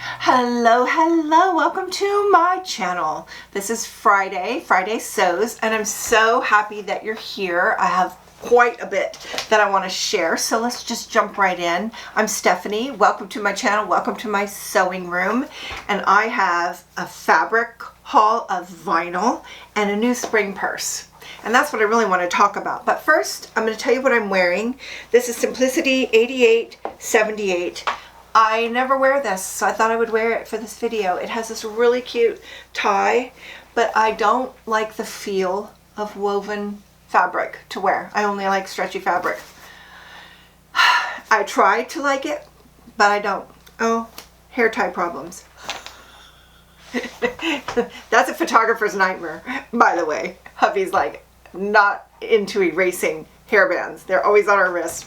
Hello, welcome to my channel. This is Friday Sews, and I'm so happy that you're here. I have quite a bit that I want to share, so let's just jump right in. I'm Stephanie. Welcome to my channel. Welcome to my sewing room, and I have a fabric haul of vinyl and a new spring purse. And that's what I really want to talk about. But first, I'm going to tell you what I'm wearing. This is Simplicity 8878. I never wear this, so I thought I would wear it for this video. It has this really cute tie, but I don't like the feel of woven fabric to wear. I only like stretchy fabric. I try to like it, but I don't. Oh, hair tie problems. That's a photographer's nightmare, by the way. Hubby's like not into erasing hairbands. They're always on our wrist.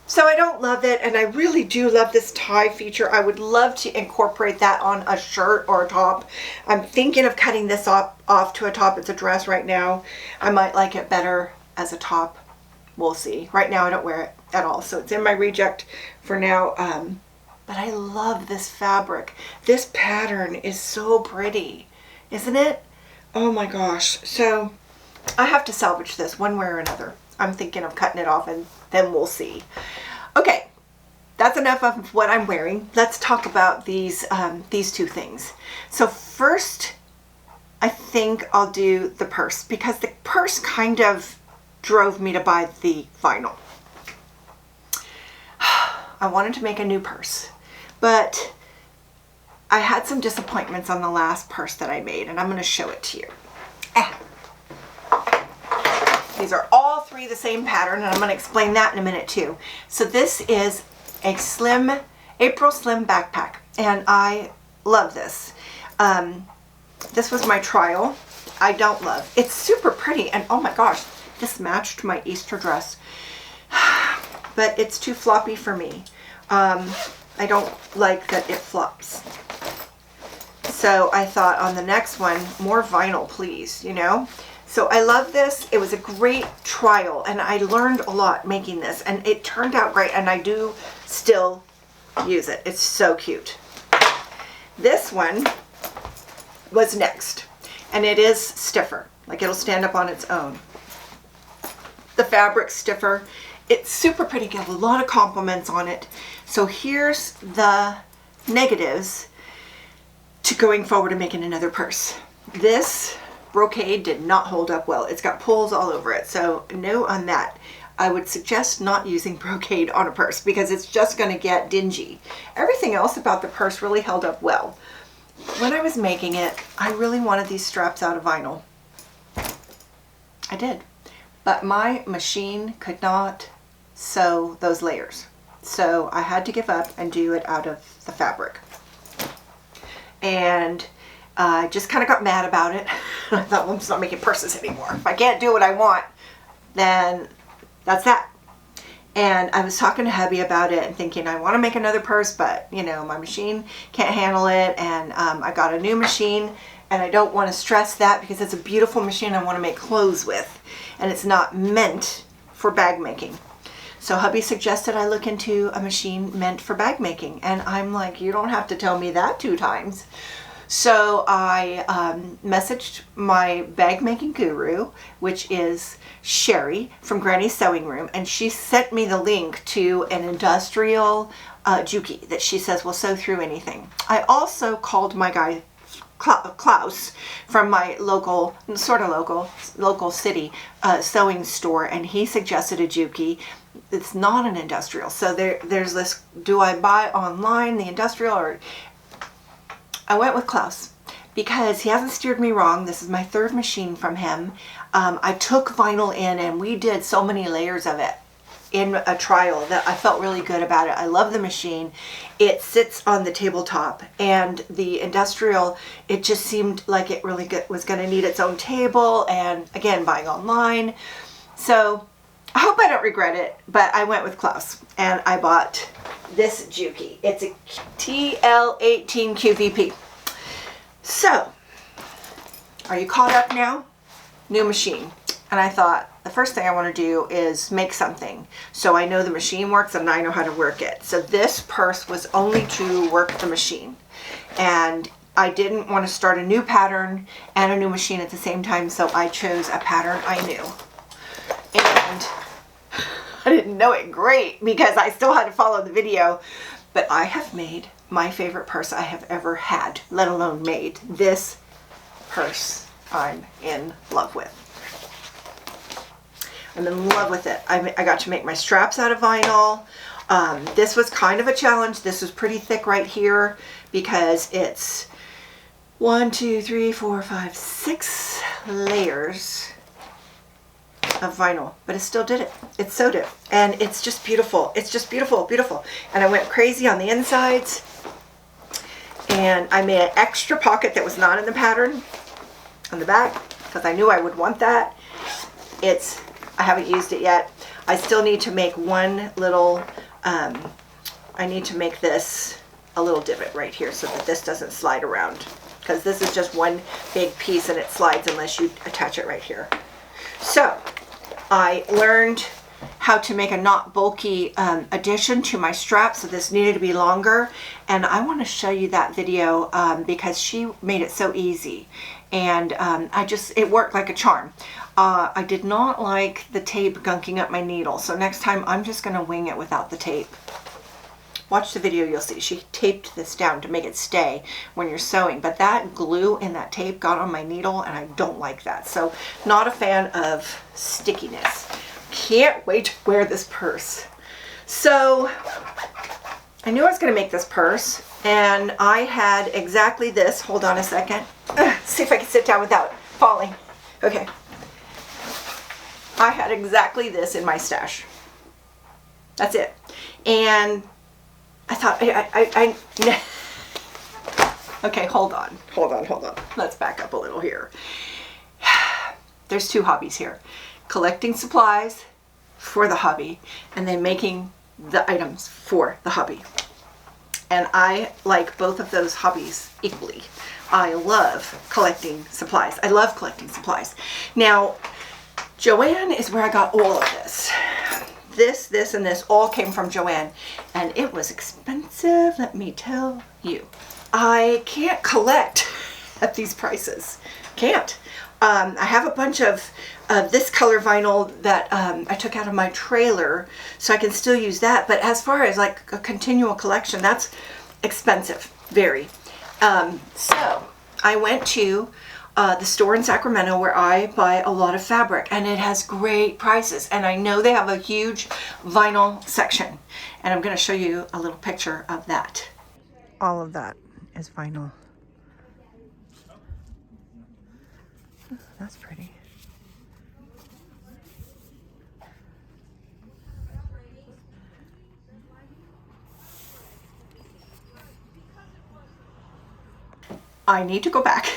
So I don't love it, and I really do love this tie feature. I would love to incorporate that on a shirt or a top. I'm thinking of cutting this off to a top. It's a dress right now. I might like it better as a top. We'll see. Right now I don't wear it at all, so it's in my reject for now. But I love this fabric. This pattern is so pretty, isn't it? Oh my gosh. So I have to salvage this one way or another. I'm thinking of cutting it off, and then we'll see. Okay, that's enough of what I'm wearing. Let's talk about these two things. So first, I think I'll do the purse, because the purse kind of drove me to buy the vinyl. I wanted to make a new purse, but I had some disappointments on the last purse that I made, and I'm going to show it to you. These are all three the same pattern, and I'm going to explain that in a minute too. So this is a April Slim backpack, and I love this. This was my trial. I don't love. It's super pretty, and oh my gosh, this matched my Easter dress. But it's too floppy for me. I don't like that it flops. So I thought on the next one, more vinyl, please, you know? So I love this. It was a great trial, and I learned a lot making this, and it turned out great, and I do still use it. It's so cute. This one was next, and it is stiffer. Like, it'll stand up on its own. The fabric's stiffer. It's super pretty. Get a lot of compliments on it. So here's the negatives to going forward and making another purse. This brocade did not hold up well. It's got pulls all over it, so no on that. I would suggest not using brocade on a purse because it's just going to get dingy. Everything else about the purse really held up well. When I was making it, I really wanted these straps out of vinyl. I did, but my machine could not sew those layers, so I had to give up and do it out of the fabric. And I just kind of got mad about it. I thought, well, I'm just not making purses anymore. If I can't do what I want, then that's that. And I was talking to hubby about it and thinking, I want to make another purse, but you know, my machine can't handle it. And I got a new machine, and I don't want to stress that because it's a beautiful machine I want to make clothes with, and it's not meant for bag making. So hubby suggested I look into a machine meant for bag making, and I'm like, you don't have to tell me that 2 times. So I messaged my bag making guru, which is Sherry from Granny's Sewing Room, and she sent me the link to an industrial Juki that she says will sew through anything. I also called my guy Klaus from my local, sort of local city sewing store, and he suggested a Juki. It's not an industrial, so there's this, do I buy online the industrial, or I went with Klaus because he hasn't steered me wrong. This is my 3rd machine from him. I took vinyl in, and we did so many layers of it in a trial that I felt really good about it. I love the machine. It sits on the tabletop, and the industrial, it just seemed like it really was going to need its own table, and again, buying online. So I hope I don't regret it, but I went with Klaus, and I bought this Juki. It's a TL18 QVP. So, are you caught up now? New machine. and I thought the first thing I want to do is make something so I know the machine works and I know how to work it. So this purse was only to work the machine, and I didn't want to start a new pattern and a new machine at the same time, so I chose a pattern I knew. And I didn't know it great because I still had to follow the video, but I have made my favorite purse I have ever had, let alone made. This purse I'm in love with. I'm in love with it. I got to make my straps out of vinyl. This was kind of a challenge. This was pretty thick right here because it's 1, 2, 3, 4, 5, 6 layers of vinyl, but it still did it. It sewed it, and it's just beautiful. It's just beautiful, beautiful. And I went crazy on the insides, and I made an extra pocket that was not in the pattern on the back because I knew I would want that. I haven't used it yet. I still need to make one little, I need to make this a little divot right here so that this doesn't slide around, because this is just one big piece and it slides unless you attach it right here. So I learned how to make a not bulky addition to my strap, so this needed to be longer, and I want to show you that video because she made it so easy, and it worked like a charm. I did not like the tape gunking up my needle, so next time I'm just going to wing it without the tape. Watch the video, you'll see. She taped this down to make it stay when you're sewing, but that glue and that tape got on my needle, and I don't like that. So not a fan of stickiness. Can't wait to wear this purse. So I knew I was going to make this purse, and I had exactly this. Hold on a second. See if I can sit down without falling. Okay. I had exactly this in my stash. That's it. And I thought, okay, hold on. Let's back up a little here. There's two hobbies here. Collecting supplies for the hobby, and then making the items for the hobby. And I like both of those hobbies equally. I love collecting supplies. Now, Joann is where I got all of this. This, and this all came from Joann, and it was expensive, let me tell you. I can't collect at these prices. Can't. I have a bunch of this color vinyl that I took out of my trailer, so I can still use that, but as far as like a continual collection, that's expensive, very. So I went to the store in Sacramento where I buy a lot of fabric, and it has great prices, and I know they have a huge vinyl section, and I'm going to show you a little picture of that. All of that is vinyl. That's pretty. I need to go back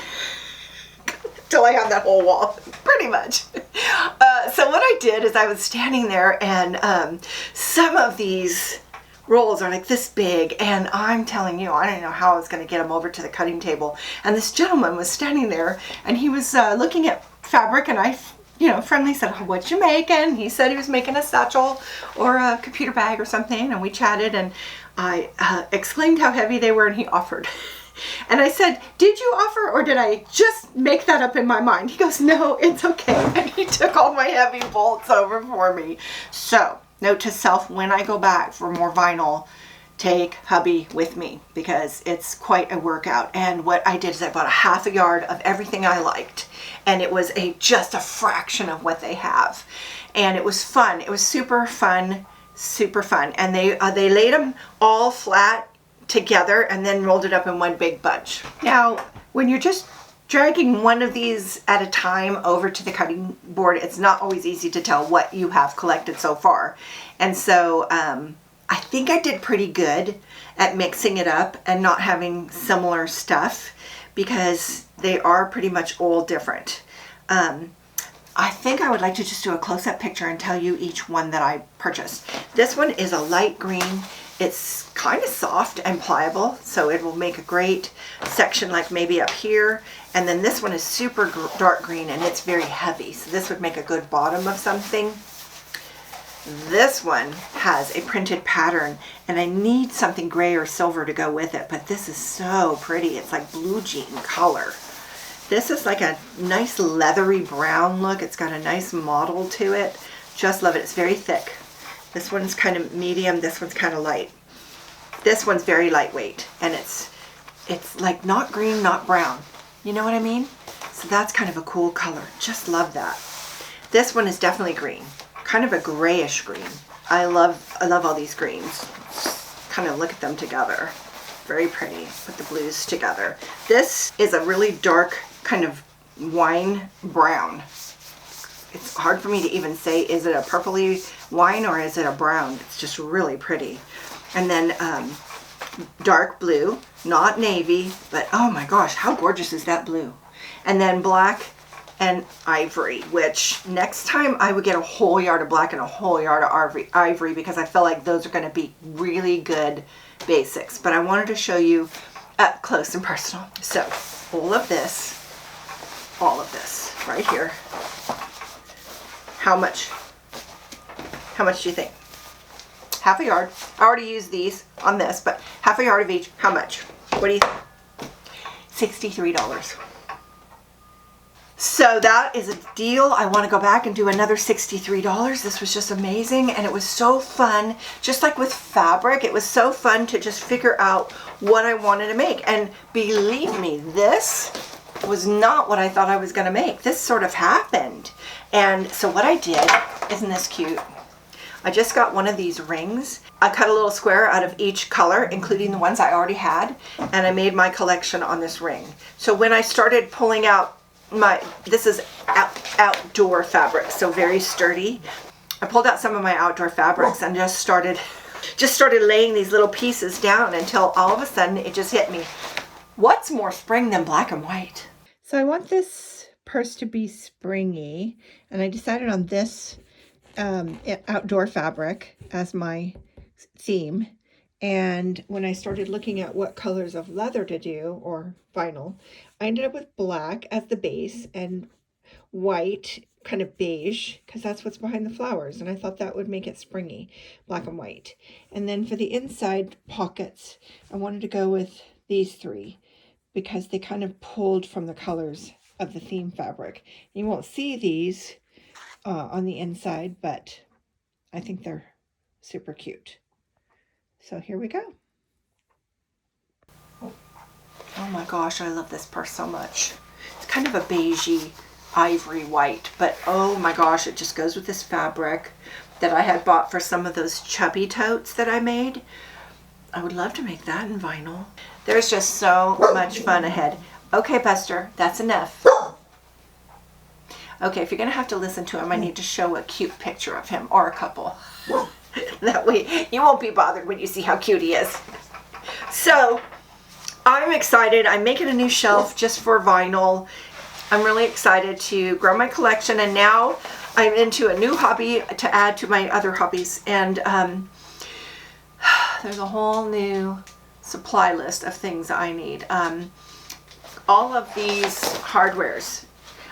till I have that whole wall, pretty much. So what I did is I was standing there, and some of these rolls are like this big, and I'm telling you, I didn't know how I was going to get them over to the cutting table. And this gentleman was standing there, and he was looking at fabric, and I, friendly said, "Oh, what you making?" He said he was making a satchel or a computer bag or something, and we chatted, and I exclaimed how heavy they were, and he offered. And I said, "Did you offer, or did I just make that up in my mind?" He goes, "No, it's okay." And he took all my heavy bolts over for me. So, note to self, when I go back for more vinyl, take hubby with me, because it's quite a workout. And what I did is I bought a half a yard of everything I liked, and it was just a fraction of what they have. And it was fun. It was super fun, super fun. And they laid them all flat together and then rolled it up in one big bunch. Now, when you're just dragging one of these at a time over to the cutting board, it's not always easy to tell what you have collected so far. And so I think I did pretty good at mixing it up and not having similar stuff, because they are pretty much all different. I think I would like to just do a close-up picture and tell you each one that I purchased. This one is a light green, It's kind of soft and pliable, so it will make a great section like maybe up here. And then this one is super dark green and it's very heavy, so this would make a good bottom of something. This one has a printed pattern and I need something gray or silver to go with it, but this is so pretty. It's like blue jean color. This is like a nice leathery brown look. It's got a nice model to it. Just love it. It's very thick. This one's kind of medium. This one's kind of light. This one's very lightweight, and it's like not green, not brown. You know what I mean? So that's kind of a cool color. Just love that. This one is definitely green, kind of a grayish green. I love all these greens. Kind of look at them together. Very pretty. Put the blues together. This is a really dark kind of wine brown. It's hard for me to even say, is it a purpley wine or is it a brown? It's just really pretty. And then dark blue, not navy, but oh my gosh, how gorgeous is that blue? And then black and ivory, which next time I would get a whole yard of black and a whole yard of ivory because I feel like those are going to be really good basics. But I wanted to show you up close and personal. So all of this right here. How much do you think? Half a yard. I already used these on this, but half a yard of each. How much? What do you think? $63. So that is a deal. I want to go back and do another $63. This was just amazing, and it was so fun. Just like with fabric, it was so fun to just figure out what I wanted to make. And believe me, this was not what I thought I was going to make. This sort of happened. And so what I did, isn't this cute? I just got one of these rings. I cut a little square out of each color, including the ones I already had, and I made my collection on this ring. So when I started pulling out this is outdoor fabric, so very sturdy. I pulled out some of my outdoor fabrics and just started laying these little pieces down until all of a sudden it just hit me. What's more spring than black and white? So I want this purse to be springy, and I decided on this outdoor fabric as my theme. And when I started looking at what colors of leather to do, or vinyl, I ended up with black as the base and white, kind of beige, because that's what's behind the flowers. And I thought that would make it springy, black and white. And then for the inside pockets, I wanted to go with these three because they kind of pulled from the colors of the theme fabric. You won't see these on the inside, but I think they're super cute. So here we go. Oh my gosh, I love this purse so much. It's kind of a beigey ivory white, but oh my gosh, it just goes with this fabric that I had bought for some of those chubby totes that I made. I would love to make that in vinyl. There's just so much fun ahead. Okay, Buster, that's enough. Okay, if you're gonna have to listen to him, I need to show a cute picture of him, or a couple. That way you won't be bothered when you see how cute he is. So I'm excited. I'm making a new shelf just for vinyl. I'm really excited to grow my collection, and now I'm into a new hobby to add to my other hobbies, and there's a whole new supply list of things I need. All of these hardwares,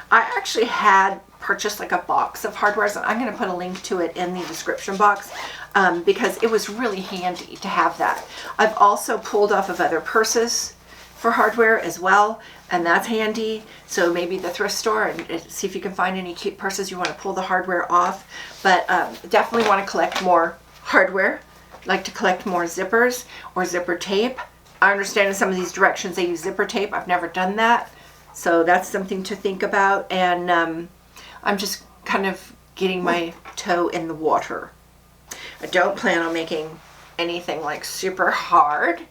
I actually had purchased like a box of hardwares, and I'm going to put a link to it in the description box because it was really handy to have that. I've also pulled off of other purses for hardware as well, and that's handy. So maybe the thrift store, and see if you can find any cute purses you want to pull the hardware off. But definitely want to collect more hardware. Like to collect more zippers or zipper tape. I understand in some of these directions they use zipper tape. I've never done that, so that's something to think about. And I'm just kind of getting my toe in the water. I don't plan on making anything like super hard,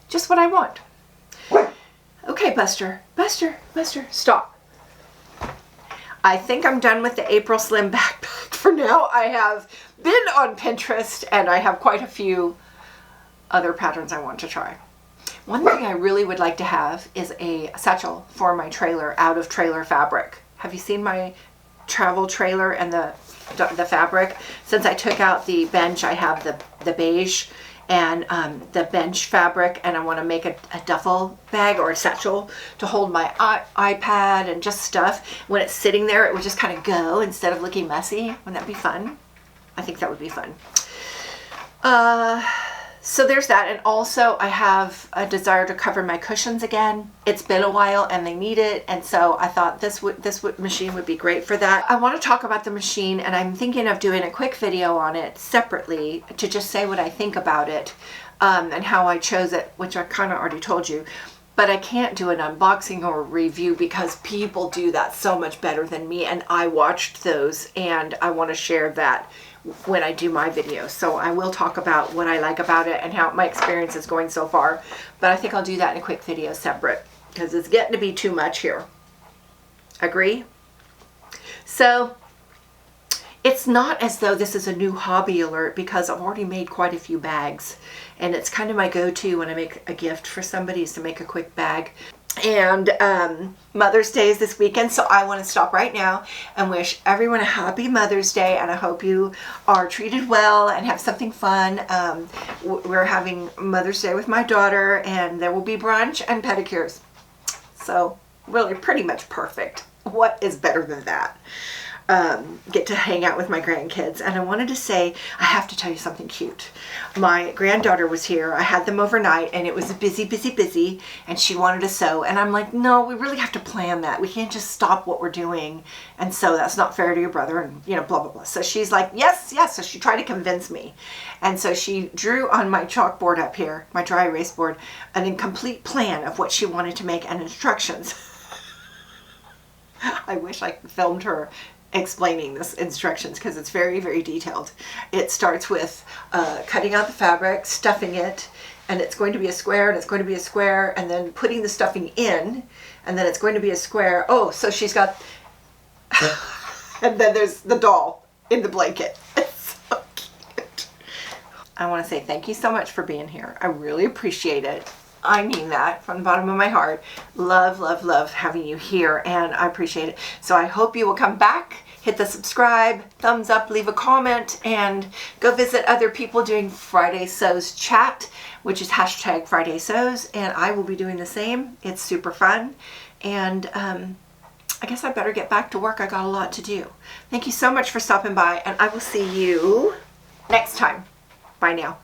just what I want. Okay, Buster, stop. I think I'm done with the April Slim backpack for now. I have been on Pinterest, and I have quite a few other patterns I want to try. One thing I really would like to have is a satchel for my trailer out of trailer fabric. Have you seen my travel trailer and the fabric? Since I took out the bench, I have the beige, and the bench fabric, and I want to make a duffel bag or a satchel to hold my iPad and just stuff. When it's sitting there, it would just kind of go instead of looking messy. Wouldn't that be fun? I think that would be fun. So there's that. And also I have a desire to cover my cushions again. It's been a while and they need it. And so I thought this machine would be great for that. I want to talk about the machine, and I'm thinking of doing a quick video on it separately to just say what I think about it, and how I chose it, which I kind of already told you. But I can't do an unboxing or a review because people do that so much better than me, and I watched those and I want to share that when I do my video. So I will talk about what I like about it and how my experience is going so far, but I think I'll do that in a quick video separate because it's getting to be too much here. Agree? So it's not as though this is a new hobby alert because I've already made quite a few bags, and it's kind of my go-to when I make a gift for somebody is to make a quick bag. And Mother's Day is this weekend, so I want to stop right now and wish everyone a happy Mother's Day, and I hope you are treated well and have something fun. We're having Mother's Day with my daughter, and there will be brunch and pedicures. So really pretty much perfect. What is better than that? Get to hang out with my grandkids. And I wanted to say, I have to tell you something cute. My granddaughter was here. I had them overnight, and it was busy, and she wanted to sew. And I'm like, no, we really have to plan that. We can't just stop what we're doing and sew. That's not fair to your brother, and you know, blah, blah, blah. So she's like, yes. So she tried to convince me. And so she drew on my chalkboard up here, my dry erase board, an incomplete plan of what she wanted to make and instructions. I wish I filmed her explaining this instructions because it's very, very detailed. It starts with cutting out the fabric, stuffing it, and it's going to be a square, and it's going to be a square, and then putting the stuffing in, and then it's going to be a square. Oh, so she's got, and then there's the doll in the blanket. It's so cute. I want to say thank you so much for being here. I really appreciate it. I mean that from the bottom of my heart. Love, love, love having you here, and I appreciate it. So I hope you will come back, hit the subscribe, thumbs up, leave a comment, and go visit other people doing Friday Sews Chat, which is hashtag Friday Sews, and I will be doing the same. It's super fun, and I guess I better get back to work. I got a lot to do. Thank you so much for stopping by, and I will see you next time. Bye now.